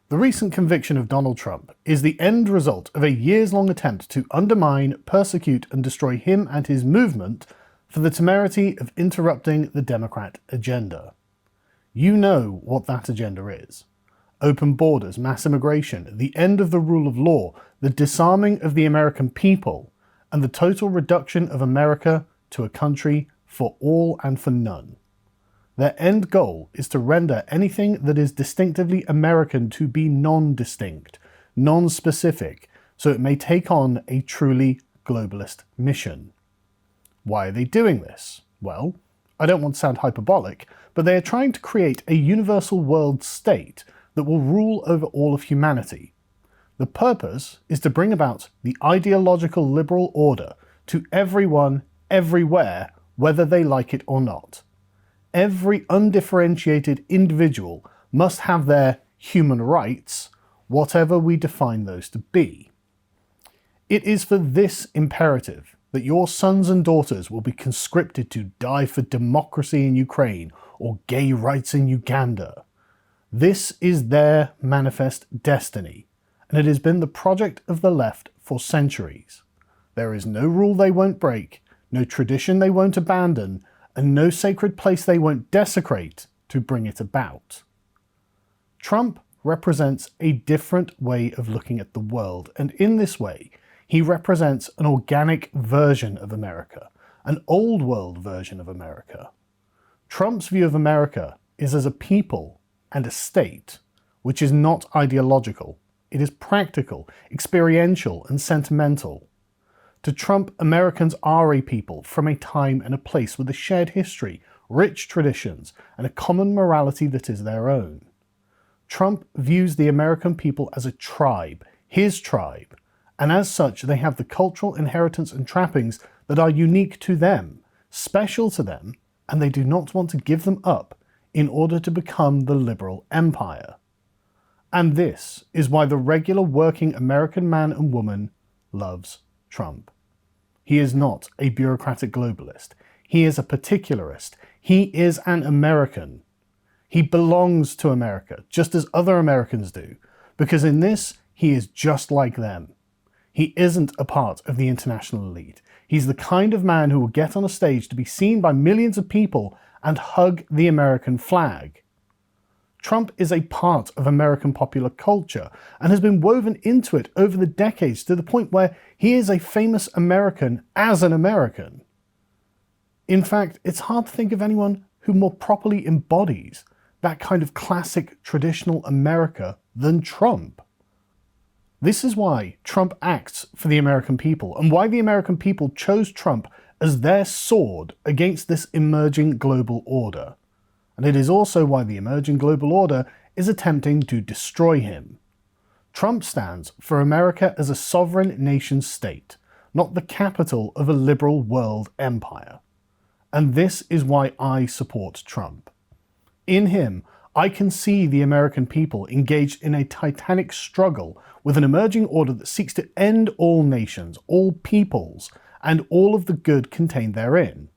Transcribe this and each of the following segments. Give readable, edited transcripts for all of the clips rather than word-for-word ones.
The recent conviction of Donald Trump is the end result of a years-long attempt to undermine, persecute, and destroy him and his movement for the temerity of interrupting the Democrat agenda. You know what that agenda is. Open borders, mass immigration, the end of the rule of law, the disarming of the American people, and the total reduction of America to a country for all and for none. Their end goal is to render anything that is distinctively American to be non-distinct, non-specific, so it may take on a truly globalist mission. Why are they doing this? Well, I don't want to sound hyperbolic, but they are trying to create a universal world state that will rule over all of humanity. The purpose is to bring about the ideological liberal order to everyone, everywhere, whether they like it or not. Every undifferentiated individual must have their human rights, whatever we define those to be. It is for this imperative that your sons and daughters will be conscripted to die for democracy in Ukraine or gay rights in Uganda. This is their manifest destiny, and it has been the project of the left for centuries. There is no rule they won't break, no tradition they won't abandon, and no sacred place they won't desecrate to bring it about. Trump represents a different way of looking at the world, and in this way, he represents an organic version of America, an old world version of America. Trump's view of America is as a people and a state, which is not ideological. It is practical, experiential, and sentimental. To Trump, Americans are a people from a time and a place with a shared history, rich traditions, and a common morality that is their own. Trump views the American people as a tribe, his tribe, and as such they have the cultural inheritance and trappings that are unique to them, special to them, and they do not want to give them up in order to become the liberal empire. And this is why the regular working American man and woman loves Trump. He is not a bureaucratic globalist. He is a particularist. He is an American. He belongs to America, just as other Americans do, because in this, he is just like them. He isn't a part of the international elite. He's the kind of man who will get on a stage to be seen by millions of people and hug the American flag. Trump is a part of American popular culture and has been woven into it over the decades to the point where he is a famous American as an American. In fact, it's hard to think of anyone who more properly embodies that kind of classic traditional America than Trump. This is why Trump acts for the American people and why the American people chose Trump as their sword against this emerging global order. And it is also why the emerging global order is attempting to destroy him. Trump stands for America as a sovereign nation state, not the capital of a liberal world empire. And this is why I support Trump. In him, I can see the American people engaged in a titanic struggle with an emerging order that seeks to end all nations, all peoples, and all of the good contained therein.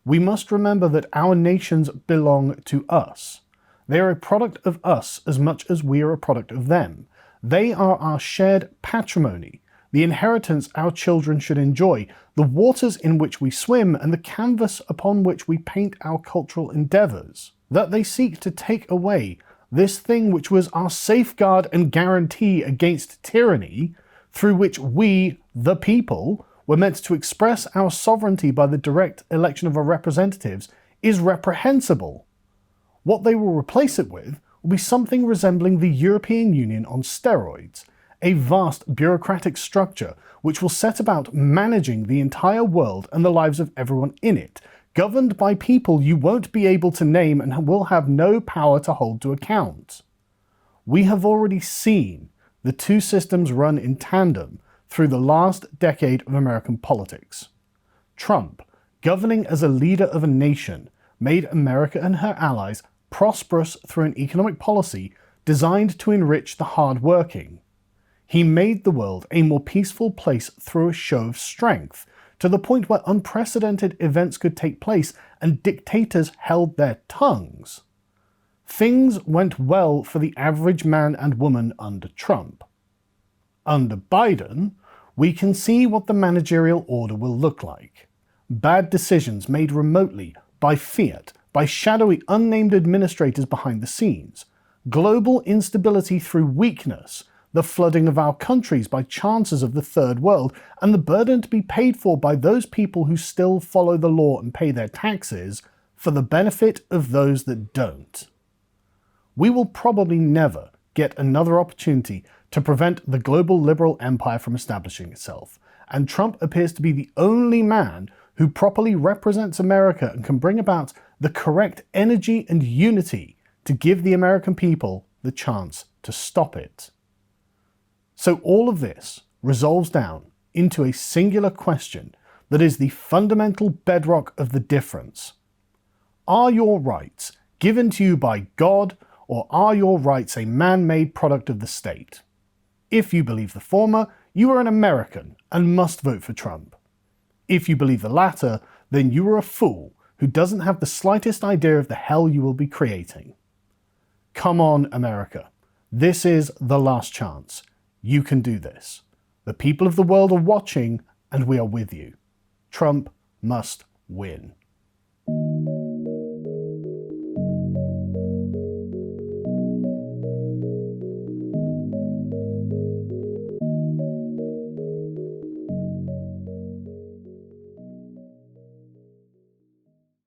We must remember that our nations belong to us. They are a product of us as much as we are a product of them. They are our shared patrimony, the inheritance our children should enjoy, the waters in which we swim, and the canvas upon which we paint our cultural endeavours. That they seek to take away this thing which was our safeguard and guarantee against tyranny, through which we, the people, were meant to express our sovereignty by the direct election of our representatives, is reprehensible. What they will replace it with will be something resembling the European Union on steroids, a vast bureaucratic structure which will set about managing the entire world and the lives of everyone in it, governed by people you won't be able to name and will have no power to hold to account. We have already seen the two systems run in tandem through the last decade of American politics. Trump, governing as a leader of a nation, made America and her allies prosperous through an economic policy designed to enrich the hard-working. He made the world a more peaceful place through a show of strength, to the point where unprecedented events could take place and dictators held their tongues. things went well for the average man and woman under Trump. Under Biden, we can see what the managerial order will look like. Bad decisions made remotely, by fiat, by shadowy unnamed administrators behind the scenes, global instability through weakness, the flooding of our countries by chances of the third world, and the burden to be paid for by those people who still follow the law and pay their taxes for the benefit of those that don't. We will probably never get another opportunity to prevent the global liberal empire from establishing itself, and Trump appears to be the only man who properly represents America and can bring about the correct energy and unity to give the American people the chance to stop it. So all of this resolves down into a singular question that is the fundamental bedrock of the difference. Are your rights given to you by God, or are your rights a man-made product of the state? If you believe the former, you are an American and must vote for Trump. If you believe the latter, then you are a fool who doesn't have the slightest idea of the hell you will be creating. Come on, America. This is the last chance. You can do this. The people of the world are watching, and we are with you. Trump must win.